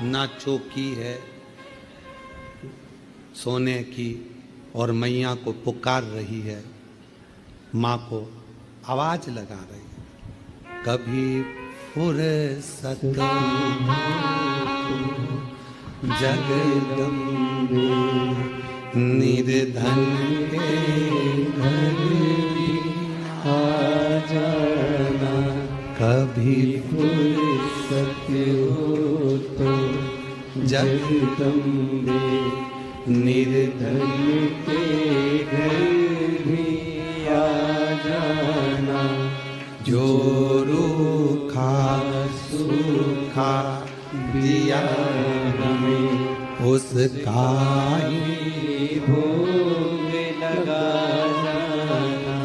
ना चौकी है सोने की और मैया को पुकार रही है, माँ को आवाज लगा रही है। कभी फुर्सत जगदम्बे निर्धन के घर भी आ जाना, कभी फुर्सत हो तो जगदम्बे निर्धन के घर भी आ जाना, जो रूखा सूखा दिया हमें उसका ही भोग लगा जाना,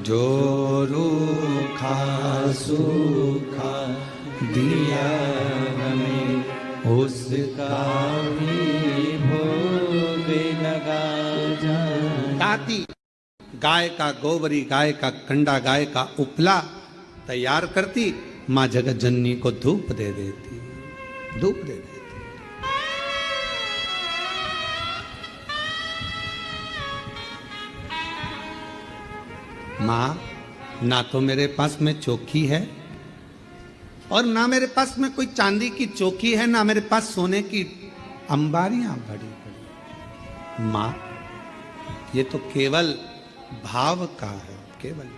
जो रूखा सूखा दिया हमें उसका ही भोग लगा जाना। दाती गाय का गोबरी, गाय का कंडा, गाय का उपला तैयार करती, माँ जगत जननी को धूप दे देती, धूप दे देती। माँ, ना तो मेरे पास में चौकी है और ना मेरे पास में कोई चांदी की चौकी है, ना मेरे पास सोने की अंबारियां बड़ी बड़ी। माँ, ये तो केवल भाव का है, केवल।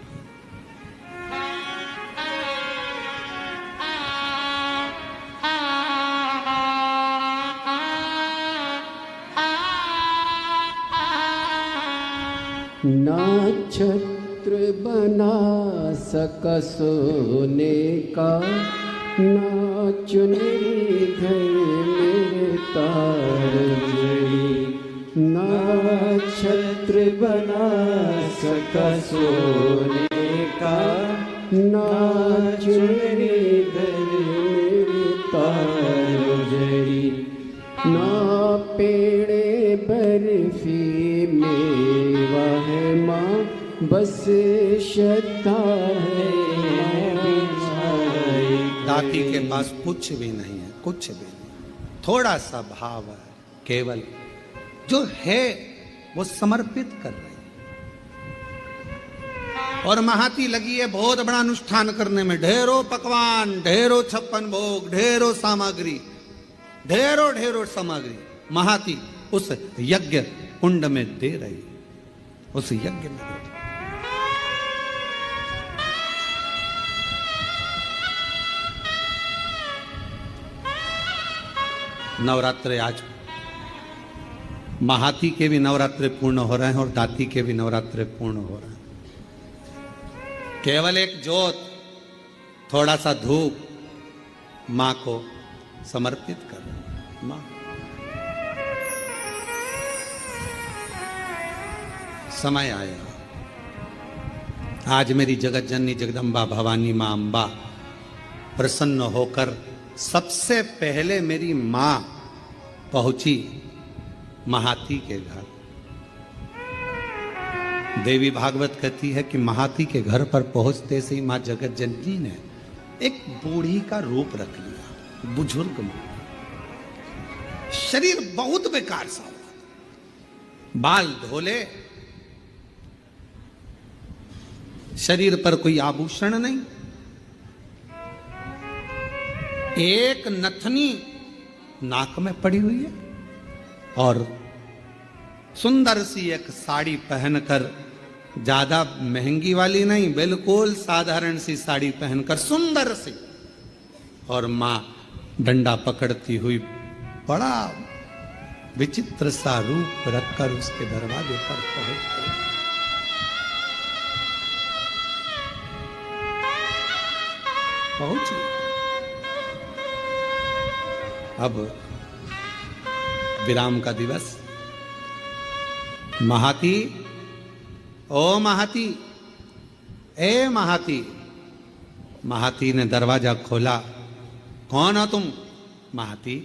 ना छत्र बना सका सोने का, ना चुनरी घर मेरे तार जड़ी, ना छत्र बना सका सोने का, ना चुनरी घर मेरे तार जड़ी, ना पेड़े बर्फी मेवा है माँ, बस श्रद्धा है। दाती के पास कुछ भी नहीं है, कुछ भी नहीं, थोड़ा सा भाव है, केवल जो है वो समर्पित कर रही है। और महाती लगी है बहुत बड़ा अनुष्ठान करने में, ढेरों पकवान, ढेरों 56 भोग, ढेरों सामग्री, ढेरों ढेरों सामग्री महाती उस यज्ञ कुंड में दे रही, उस यज्ञ में दे रही। नवरात्र आज महाती के भी नवरात्र पूर्ण हो रहे हैं और दाती के भी नवरात्र पूर्ण हो रहे हैं। केवल एक जोत, थोड़ा सा धूप मां को समर्पित कर रहे हैं। मां, समय आया, आज मेरी जगत जननी जगदम्बा भवानी मां अंबा प्रसन्न होकर सबसे पहले मेरी मां पहुंची महाती के घर। देवी भागवत कहती है कि महाती के घर पर पहुंचते से ही मां जगत जननी ने एक बूढ़ी का रूप रख लिया, बुजुर्ग मां, शरीर बहुत बेकार सा हुआ, बाल धोले, शरीर पर कोई आभूषण नहीं, एक नथनी नाक में पड़ी हुई है और सुंदर सी एक साड़ी पहनकर, ज्यादा महंगी वाली नहीं, बिल्कुल साधारण सी साड़ी पहनकर सुंदर सी, और मां डंडा पकड़ती हुई बड़ा विचित्र सा रूप रखकर उसके दरवाजे पर पहुंच गई। पहुंची। अब विराम का दिवस। महाती, ओ महाती, ए महाती। महाती ने दरवाजा खोला। कौन हो तुम? महाती,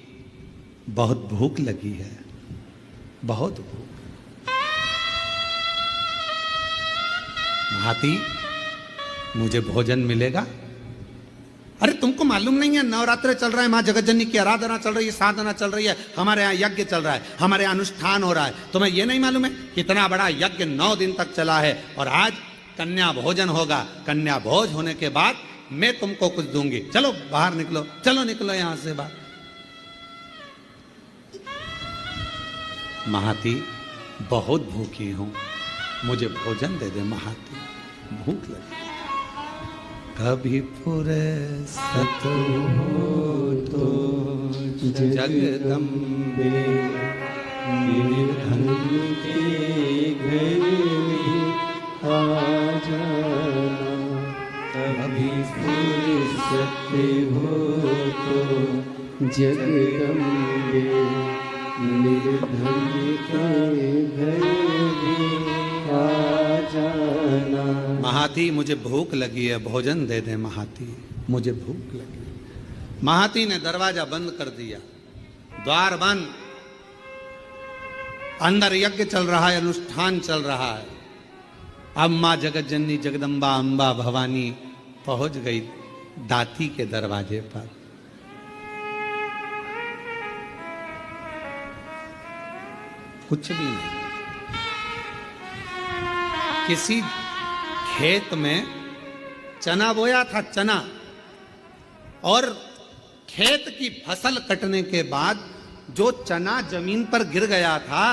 बहुत भूख लगी है, बहुत भूख। महाती, मुझे भोजन मिलेगा? अरे तुमको मालूम नहीं है, नवरात्र चल रहा है, माँ जगतजननी की आराधना चल रही है, साधना चल रही है, हमारे यहाँ यज्ञ चल रहा है, हमारे यहाँ अनुष्ठान हो रहा है। तुम्हें ये नहीं मालूम है कितना बड़ा यज्ञ 9 दिन तक चला है, और आज कन्या भोजन होगा। कन्या भोज होने के बाद मैं तुमको कुछ दूंगी। चलो बाहर निकलो, चलो निकलो यहां से बाहर। महाती बहुत भूखी हूं, मुझे भोजन दे दे महाती, भूख लगी। कभी फुर्सत हो तो जगदम्बे निर्धन के घर में आ जाना, कभी फुर्सत हो तो जगदम्बे निर्धन के घर में आ जाना। महाती मुझे भूख लगी है, भोजन दे दे महाती, मुझे भूख लगी। महाती ने दरवाजा बंद कर दिया, द्वार बंद। अंदर यज्ञ चल रहा है, अनुष्ठान चल रहा है। अब माँ जगतजननी जगदम्बा अम्बा भवानी पहुंच गई दाती के दरवाजे पर। कुछ भी नहीं, किसी खेत में चना बोया था, चना, और खेत की फसल कटने के बाद जो चना जमीन पर गिर गया था,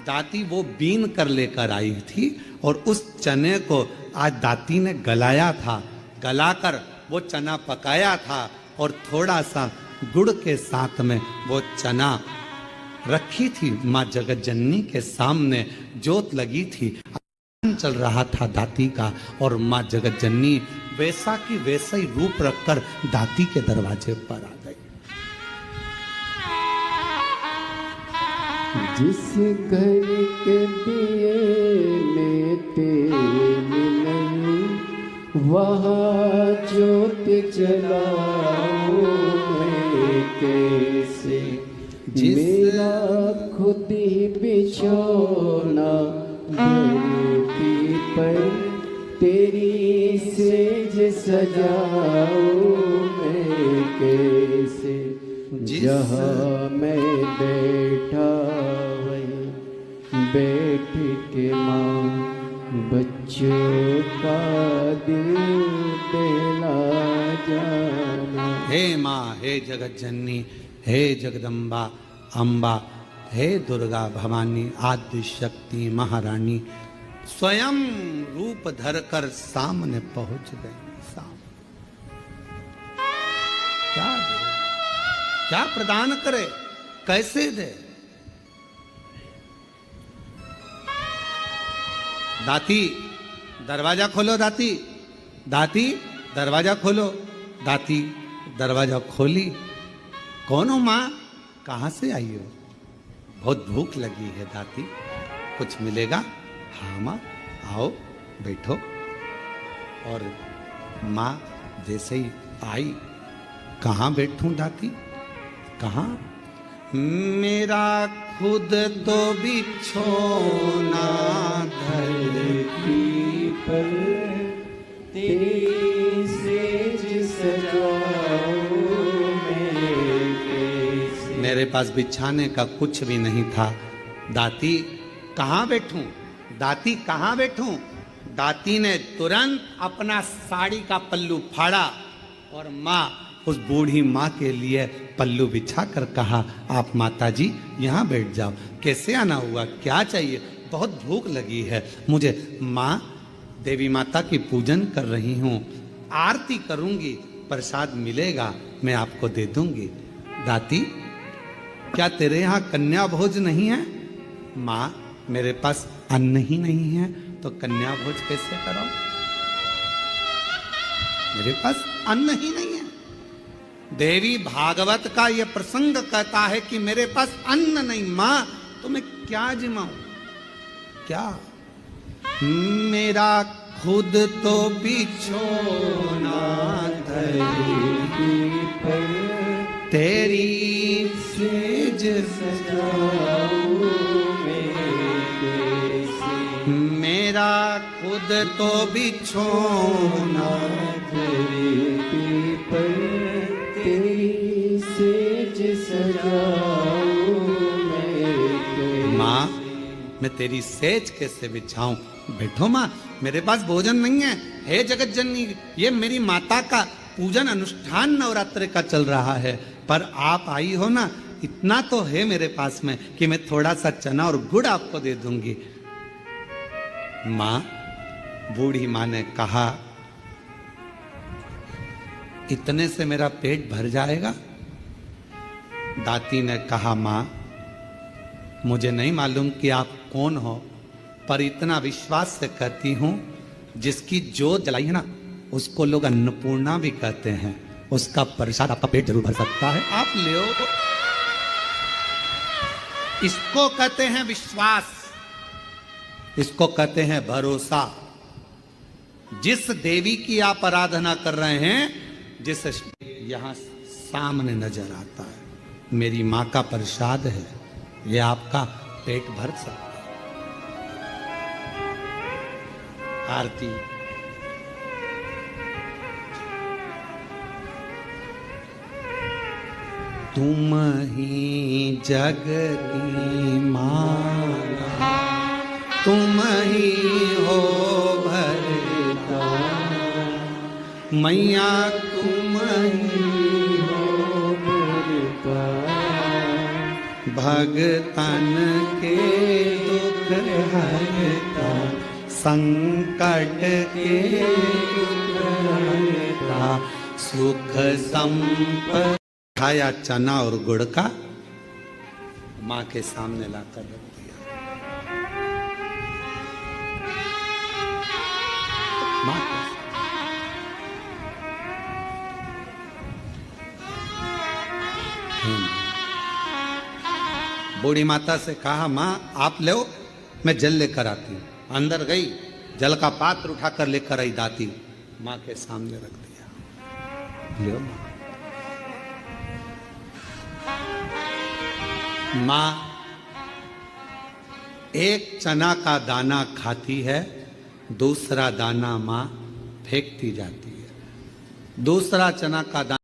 दाती वो बीन कर लेकर आई थी, और उस चने को आज दाती ने गलाया था। गलाकर वो चना पकाया था, और थोड़ा सा गुड़ के साथ में वो चना रखी थी माँ जगतजननी के सामने। जोत लगी थी, चल रहा था दाती का, और माँ जगतजननी वैसा की वैसा ही रूप रखकर दाती के दरवाजे पर आ गई। जिस घर के दिए में तेल नहीं, वहाँ ज्योत जलाऊं मैं कैसे। मेरा खुद ही बिछोना धरती पर, तेरी सेज सजाऊं मैं कैसे। जहाँ मैं बैठा वहीं बैठ के माँ बच्चों का दिल दहला जाना। हे माँ, हे जगतजननी, हे जगदम्बा अम्बा, हे दुर्गा भवानी, आदि शक्ति महारानी, स्वयं रूप धरकर सामने पहुंच गई। क्या दे, क्या प्रदान करे, कैसे दे? दाती दरवाजा खोलो, दाती, दाती दरवाजा खोलो। दाती दरवाजा खोली। कौन हो माँ, कहाँ से आई हो? बहुत भूख लगी है दाती, कुछ मिलेगा? हाँ माँ, आओ बैठो। और माँ जैसे ही आई, कहाँ बैठूं दाती, कहाँ? मेरा खुद तो बिछोना धरती पर, तेरी सेज सजाऊं मैं कैसे। मेरे पास बिछाने का कुछ भी नहीं था। दाती कहाँ बैठूं, दाती कहाँ बैठूं? दाती ने तुरंत अपना साड़ी का पल्लू फाड़ा, और माँ उस बूढ़ी माँ के लिए पल्लू बिछा कर कहा, आप माताजी यहाँ बैठ जाओ। कैसे आना हुआ, क्या चाहिए? बहुत भूख लगी है मुझे। माँ, देवी माता की पूजन कर रही हूँ, आरती करूँगी, प्रसाद मिलेगा मैं आपको दे दूंगी। दाती, क्या तेरे यहाँ कन्या भोज नहीं है? माँ, मेरे पास अन्न ही नहीं है, तो कन्या भोज कैसे करो? मेरे पास अन्न ही नहीं है। देवी भागवत का यह प्रसंग कहता है कि मेरे पास अन्न नहीं। माँ, तो मैं क्या जिमाऊं, क्या? मेरा खुद तो बिछोना धरती पर, तेरी सेज सजाऊं मैं कैसे। मेरा खुद तो बिछोना धरती पर, सजाऊं मैं माँ मैं तेरी सेज कैसे बिछाऊं? बैठो माँ, मेरे पास भोजन नहीं है। हे जगत जननी, ये मेरी माता का पूजन अनुष्ठान नवरात्र का चल रहा है, पर आप आई हो ना, इतना तो है मेरे पास में कि मैं थोड़ा सा चना और गुड़ आपको दे दूंगी। माँ, बूढ़ी माँ ने कहा, इतने से मेरा पेट भर जाएगा? दाती ने कहा, माँ मुझे नहीं मालूम कि आप कौन हो, पर इतना विश्वास से कहती हूं, जिसकी जोत जलाई है ना, उसको लोग अन्नपूर्णा भी कहते हैं। उसका प्रसाद आपका पेट जरूर भर सकता है, आप ले। इसको कहते हैं विश्वास, इसको कहते हैं भरोसा। जिस देवी की आप आराधना कर रहे हैं, जिस यहां सामने नजर आता है, मेरी मां का प्रसाद है, ये आपका पेट भर सकता है। आरती। तुम ही जग की माला, तुम ही हो भरता, मैया तुम ही हो भरता, भगतन के दुख हरता, संकट के दुख हरता, सुख संपदा। खाया चना और गुड़ का, माँ के सामने लाकर रख दिया। माँ बूढ़ी माता से कहा, माँ आप ले, मैं जल लेकर आती हूँ। अंदर गई, जल का पात्र उठाकर लेकर आई दाती, माँ के सामने रख दिया। लो माँ, एक चना का दाना खाती है, दूसरा दाना माँ फेंकती जाती है। दूसरा चना का दाना